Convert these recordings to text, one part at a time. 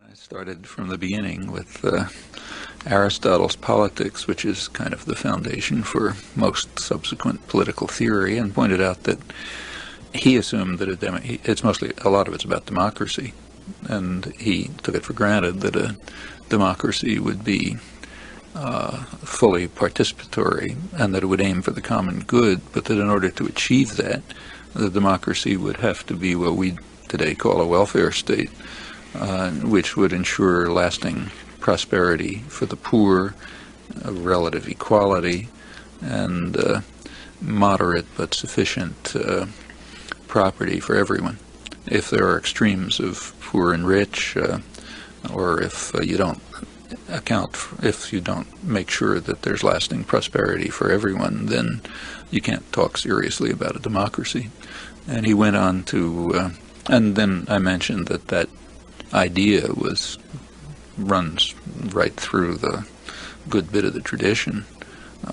I started from the beginning with Aristotle's Politics, which is kind of the foundation for most subsequent political theory, and pointed out that he assumed that a lot of it's about democracy, and he took it for granted that a democracy would be fully participatory and that it would aim for the common good, but that in order to achieve that, the democracy would have to be what we today call a welfare state, which would ensure lasting prosperity for the poor, relative equality, and moderate but sufficient property for everyone. If there are extremes of poor and rich, or if you don't make sure that there's lasting prosperity for everyone, then you can't talk seriously about a democracy. And he went on to, and then I mentioned that idea runs right through the good bit of the tradition,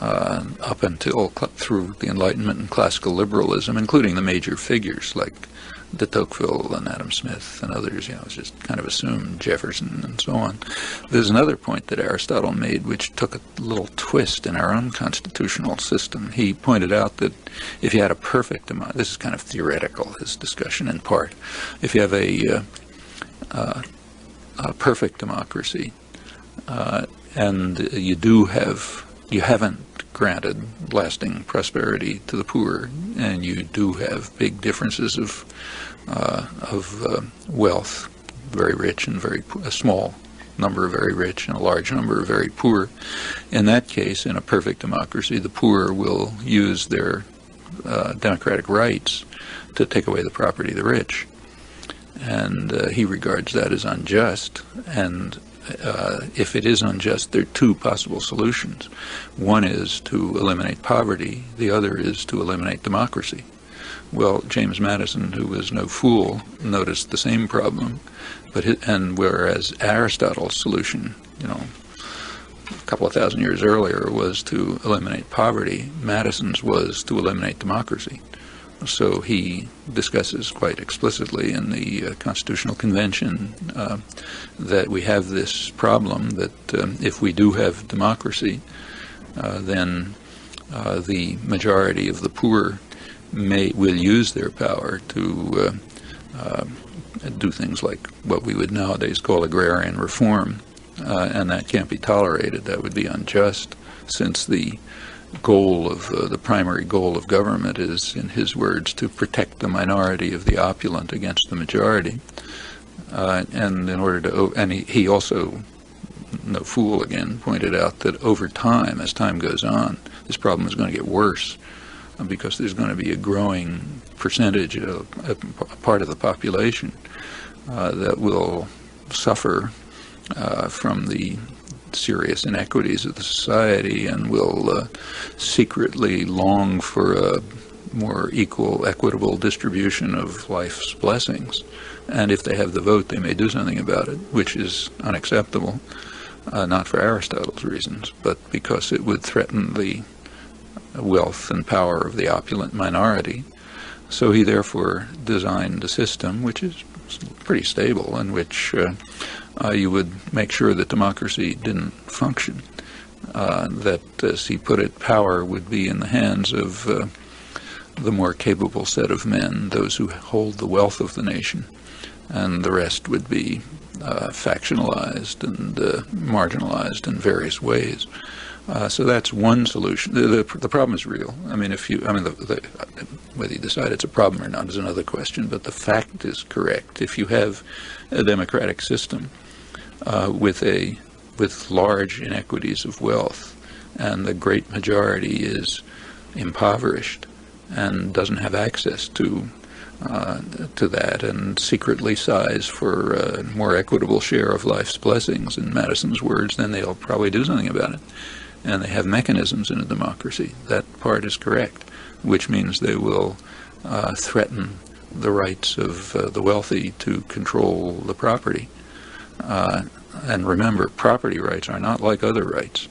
up until through the Enlightenment and classical liberalism, including the major figures like de Tocqueville and Adam Smith and others. It's just kind of assumed, Jefferson and so on. There's another point that Aristotle made which took a little twist in our own constitutional system. He pointed out that if you had a perfect democracy, this is kind of theoretical, his discussion in part, if you have a perfect democracy, and you haven't granted lasting prosperity to the poor, and you do have big differences of wealth, very rich and a small number of very rich and a large number of very poor. In that case, in a perfect democracy, the poor will use their democratic rights to take away the property of the rich. And he regards that as unjust, and if it is unjust, there are two possible solutions. One is to eliminate poverty, the other is to eliminate democracy. Well, James Madison, who was no fool, noticed the same problem, and whereas Aristotle's solution, a couple of thousand years earlier, was to eliminate poverty, Madison's was to eliminate democracy. So he discusses quite explicitly in the Constitutional Convention that we have this problem that if we do have democracy, then the majority of the poor will use their power to do things like what we would nowadays call agrarian reform, and that can't be tolerated. That would be unjust, since the primary goal of government is, in his words, to protect the minority of the opulent against the majority. And he also, no fool again, pointed out that over time, as time goes on, this problem is going to get worse, because there's going to be a growing percentage, a part of the population that will suffer from the serious inequities of the society, and will secretly long for a more equal, equitable distribution of life's blessings. And if they have the vote, they may do something about it, which is unacceptable, not for Aristotle's reasons, but because it would threaten the wealth and power of the opulent minority. So he therefore designed a system which is pretty stable, in which you would make sure that democracy didn't function, that, as he put it, power would be in the hands of the more capable set of men, those who hold the wealth of the nation, and the rest would be factionalized and marginalized in various ways. So that's one solution. The problem is real. Whether you decide it's a problem or not is another question, but the fact is correct. If you have a democratic system with large inequities of wealth, and the great majority is impoverished and doesn't have access to that, and secretly sighs for a more equitable share of life's blessings, in Madison's words, then they'll probably do something about it. And they have mechanisms in a democracy. That part is correct, which means they will threaten the rights of the wealthy to control the property. And remember, property rights are not like other rights,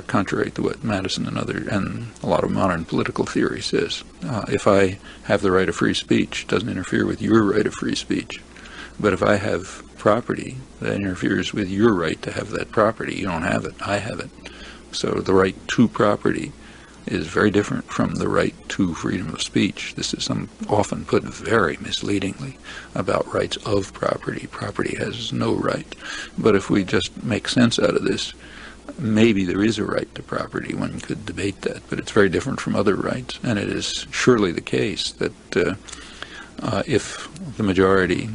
contrary to what Madison and a lot of modern political theory says. If I have the right of free speech, it doesn't interfere with your right of free speech. But if I have property that interferes with your right to have that property. You don't have it, I have it. So the right to property is very different from the right to freedom of speech. This is often put very misleadingly about rights of property. Property has no right. But if we just make sense out of this, maybe there is a right to property. One could debate that, but it's very different from other rights. And it is surely the case that if the majority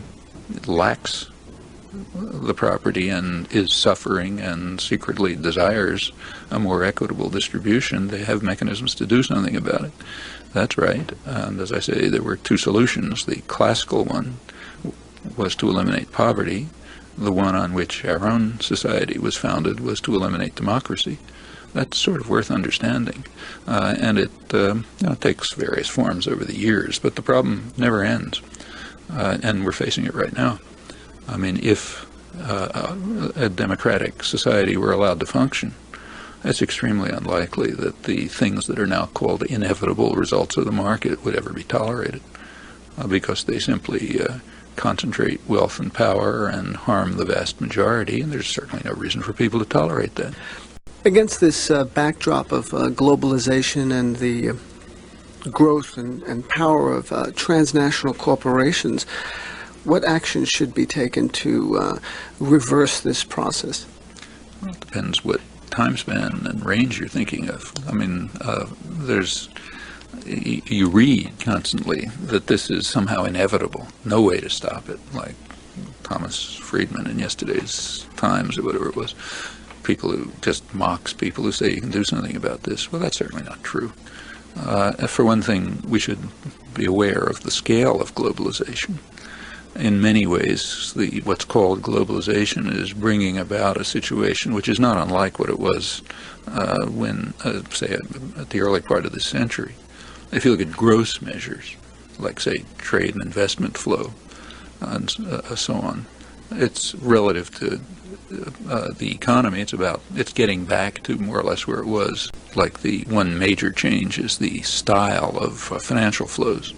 lacks the property and is suffering and secretly desires a more equitable distribution, they have mechanisms to do something about it. That's right. And as I say, there were two solutions. The classical one was to eliminate poverty. The one on which our own society was founded was to eliminate democracy. That's sort of worth understanding. And it takes various forms over the years, but the problem never ends. And we're facing it right now. I mean, if a democratic society were allowed to function, it's extremely unlikely that the things that are now called inevitable results of the market would ever be tolerated, because they simply concentrate wealth and power and harm the vast majority, and there's certainly no reason for people to tolerate that. Against this backdrop of globalization and the growth and power of transnational corporations, what action should be taken to reverse this process? Well, it depends what time span and range you're thinking of. I mean, you read constantly that this is somehow inevitable, no way to stop it, like Thomas Friedman in yesterday's Times or whatever it was. People who just mocks people who say you can do something about this. Well, that's certainly not true. For one thing, we should be aware of the scale of globalization. In many ways, what's called globalization is bringing about a situation which is not unlike what it was when, say, at the early part of this century. If you look at gross measures, like, say, trade and investment flow, and so on, it's relative to the economy. It's getting back to more or less where it was. Like, the one major change is the style of financial flows,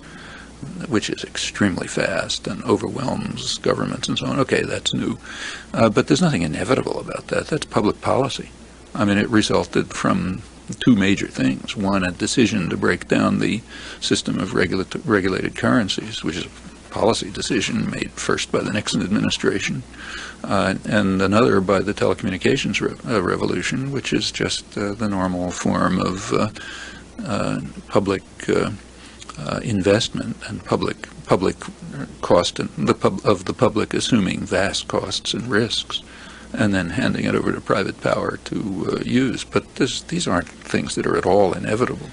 which is extremely fast and overwhelms governments and so on. Okay, that's new. But there's nothing inevitable about that. That's public policy. I mean, it resulted from two major things. One, a decision to break down the system of regulated currencies, which is a policy decision made first by the Nixon administration, and another by the telecommunications revolution, which is just the normal form of public investment and public cost of the public assuming vast costs and risks, and then handing it over to private power to use. But these aren't things that are at all inevitable.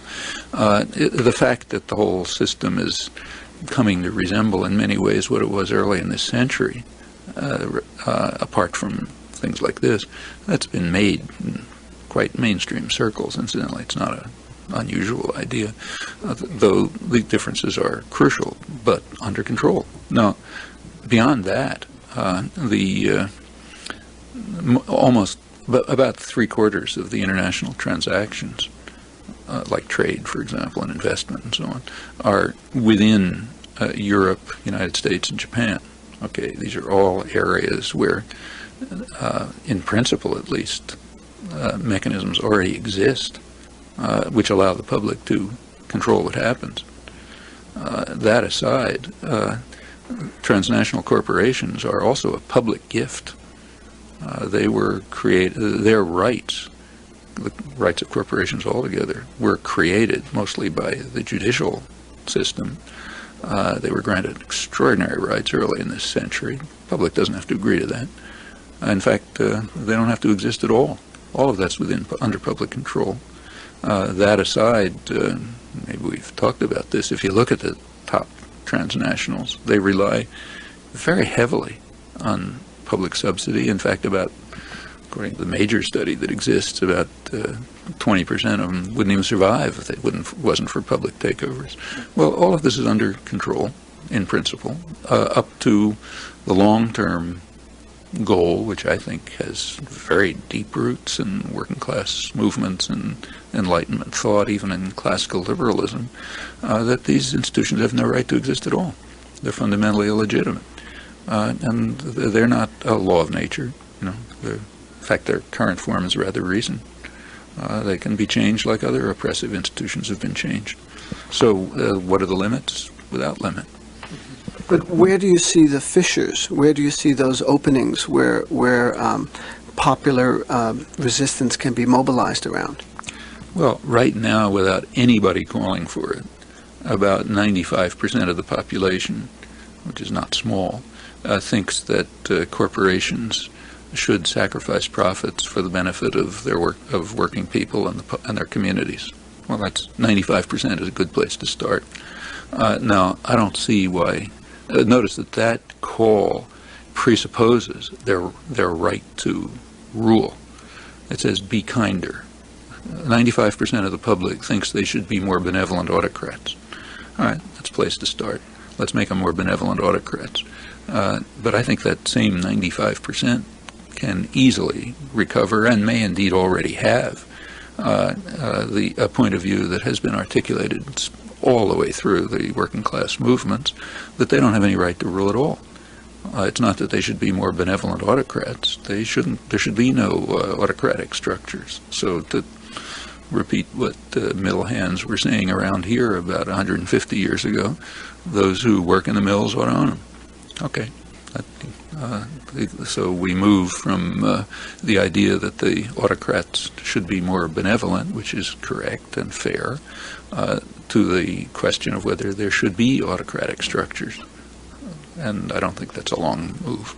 The fact that the whole system is coming to resemble in many ways what it was early in this century, apart from things like this, that's been made in quite mainstream circles. Incidentally, it's not an unusual idea, though the differences are crucial, but under control. Now, beyond that, almost about 3/4 of the international transactions, like trade, for example, and investment and so on, are within Europe, United States, and Japan. Okay, these are all areas where, in principle at least, mechanisms already exist which allow the public to control what happens. That aside, transnational corporations are also a public gift. They were created, their rights, the rights of corporations altogether, were created mostly by the judicial system. They were granted extraordinary rights early in this century. The public doesn't have to agree to that. In fact, they don't have to exist at all. All of that's under public control. That aside, maybe we've talked about this, if you look at the top transnationals, they rely very heavily on public subsidy. In fact, according to the major study that exists, about 20% of them wouldn't even survive if it wasn't for public takeovers. Well, all of this is under control, in principle, up to the long-term goal, which I think has very deep roots in working class movements and Enlightenment thought, even in classical liberalism, that these institutions have no right to exist at all. They're fundamentally illegitimate. and they're not a law of nature. In fact, their current form is rather recent. They can be changed like other oppressive institutions have been changed. So what are the limits? Without limit. But where do you see the fissures? Where do you see those openings where popular resistance can be mobilized around? Well, right now, without anybody calling for it, about 95% of the population, which is not small, thinks that corporations should sacrifice profits for the benefit of working people and their communities. Well, that's 95% is a good place to start. Now, I don't see why. Notice that call presupposes their right to rule. It says, be kinder. 95% of the public thinks they should be more benevolent autocrats. All right, that's a place to start. Let's make them more benevolent autocrats. But I think that same 95% can easily recover, and may indeed already have, a point of view that has been articulated all the way through the working class movements, that they don't have any right to rule at all. It's not that they should be more benevolent autocrats. There should be no autocratic structures. So to repeat what mill hands were saying around here about 150 years ago, those who work in the mills ought to own them. Okay. So we move from the idea that the autocrats should be more benevolent, which is correct and fair, to the question of whether there should be autocratic structures. And I don't think that's a long move.